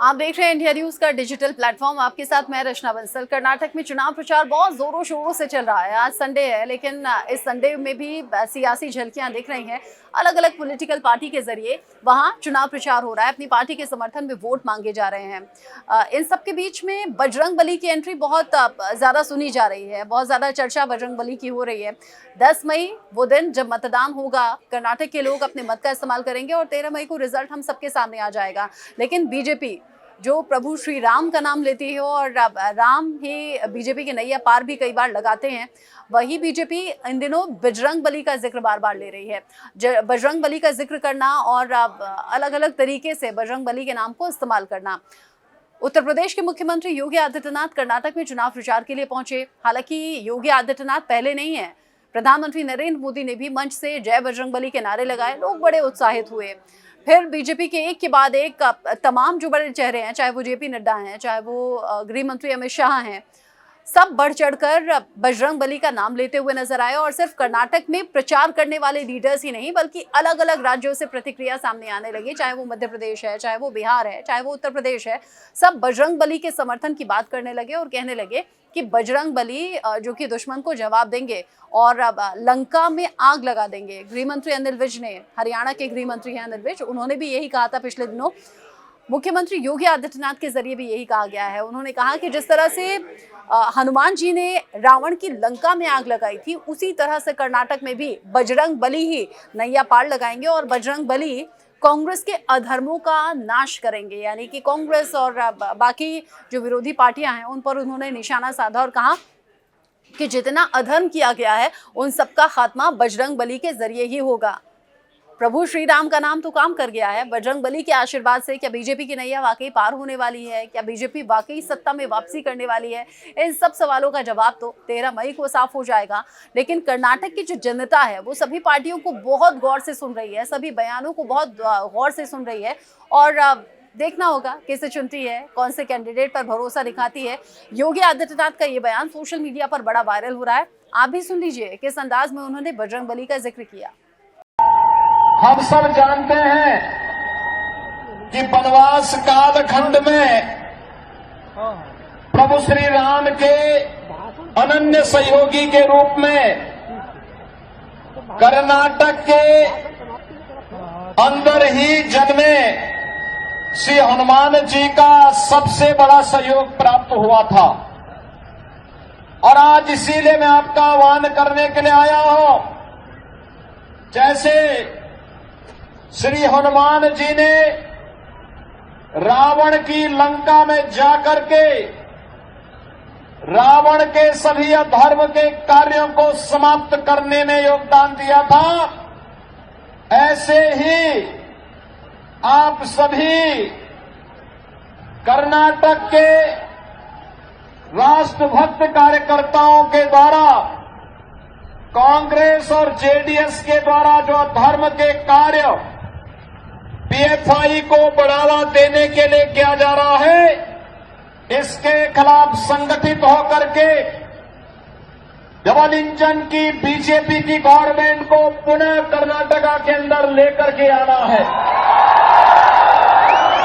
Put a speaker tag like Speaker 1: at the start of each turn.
Speaker 1: आप देख रहे हैं इंडिया न्यूज का डिजिटल प्लेटफॉर्म। आपके साथ मैं रचना बंसल। कर्नाटक में चुनाव प्रचार बहुत जोरों शोरों से चल रहा है। आज संडे है, लेकिन इस संडे में भी सियासी झलकियां दिख रही हैं। अलग अलग पॉलिटिकल पार्टी के जरिए वहां चुनाव प्रचार हो रहा है। अपनी पार्टी के समर्थन में वोट मांगे जा रहे हैं। इन सब के बीच में बजरंग बली की एंट्री बहुत ज्यादा सुनी जा रही है। बहुत ज्यादा चर्चा बजरंग बली की हो रही है। 10 मई वो दिन जब मतदान होगा, कर्नाटक के लोग अपने मत का इस्तेमाल करेंगे और 13 मई को रिजल्ट हम सबके सामने आ जाएगा। लेकिन बीजेपी जो प्रभु श्री राम का नाम लेती है और राम ही बीजेपी के नैया पार भी कई बार लगाते हैं, वही बीजेपी इन दिनों बजरंग बली का जिक्र बार बार ले रही है। बजरंग बली का जिक्र करना और अलग अलग तरीके से बजरंग बली के नाम को इस्तेमाल करना। उत्तर प्रदेश के मुख्यमंत्री योगी आदित्यनाथ कर्नाटक में चुनाव प्रचार के लिए पहुंचे। हालांकि योगी आदित्यनाथ पहले नहीं है, प्रधानमंत्री नरेंद्र मोदी ने भी मंच से जय बजरंग बली के नारे लगाए। लोग बड़े उत्साहित हुए। फिर बीजेपी के एक के बाद एक तमाम जो बड़े चेहरे हैं, चाहे वो जेपी नड्डा हैं, चाहे वो गृह मंत्री अमित शाह हैं, सब बढ़ चढ़कर बजरंग बली का नाम लेते हुए नजर आए। और सिर्फ कर्नाटक में प्रचार करने वाले लीडर्स ही नहीं, बल्कि अलग अलग राज्यों से प्रतिक्रिया सामने आने लगी। चाहे वो मध्य प्रदेश है, चाहे वो बिहार है, चाहे वो उत्तर प्रदेश है, सब बजरंग बली के समर्थन की बात करने लगे और कहने लगे कि बजरंग बली जो कि दुश्मन को जवाब देंगे और लंका में आग लगा देंगे। गृह मंत्री अनिल विज ने, हरियाणा के गृह मंत्री हैं अनिल विज, उन्होंने भी यही कहा था पिछले दिनों। मुख्यमंत्री योगी आदित्यनाथ के जरिए भी यही कहा गया है। उन्होंने कहा कि जिस तरह से हनुमान जी ने रावण की लंका में आग लगाई थी, उसी तरह से कर्नाटक में भी बजरंग बली ही नैया पार लगाएंगे और बजरंग बली कांग्रेस के अधर्मों का नाश करेंगे। यानी कि कांग्रेस और बाकी जो विरोधी पार्टियां हैं उन पर उन्होंने निशाना साधा और कहा कि जितना अधर्म किया गया है उन सबका खात्मा बजरंग बली के जरिए ही होगा। प्रभु श्री राम का नाम तो काम कर गया है। बजरंग बली के आशीर्वाद से क्या बीजेपी की नैया वाकई पार होने वाली है? क्या बीजेपी वाकई सत्ता में वापसी करने वाली है? इन सब सवालों का जवाब तो 13 मई को साफ हो जाएगा। लेकिन कर्नाटक की जो जनता है वो सभी पार्टियों को बहुत गौर से सुन रही है, सभी बयानों को बहुत गौर से सुन रही है और देखना होगा किसे चुनती है, कौन से कैंडिडेट पर भरोसा दिखाती है। योगी आदित्यनाथ का ये बयान सोशल मीडिया पर बड़ा वायरल हो रहा है। आप भी सुन लीजिए किस अंदाज में उन्होंने बजरंग बली का जिक्र किया।
Speaker 2: हम सब जानते हैं कि वनवास कालखंड में प्रभु श्री राम के अनन्य सहयोगी के रूप में कर्नाटक के अंदर ही जन्मे श्री हनुमान जी का सबसे बड़ा सहयोग प्राप्त हुआ था। और आज इसीलिए मैं आपका आह्वान करने के लिए आया हूं। जैसे श्री हनुमान जी ने रावण की लंका में जाकर के रावण के सभी अधर्म के कार्यों को समाप्त करने में योगदान दिया था, ऐसे ही आप सभी कर्नाटक के राष्ट्रभक्त कार्यकर्ताओं के द्वारा कांग्रेस और जेडीएस के द्वारा जो अधर्म के कार्य पीएफआई को बढ़ावा देने के लिए किया जा रहा है, इसके खिलाफ संगठित होकर के डबल इंजन की बीजेपी की गवर्नमेंट को पुनः कर्नाटका के अंदर लेकर के आना है।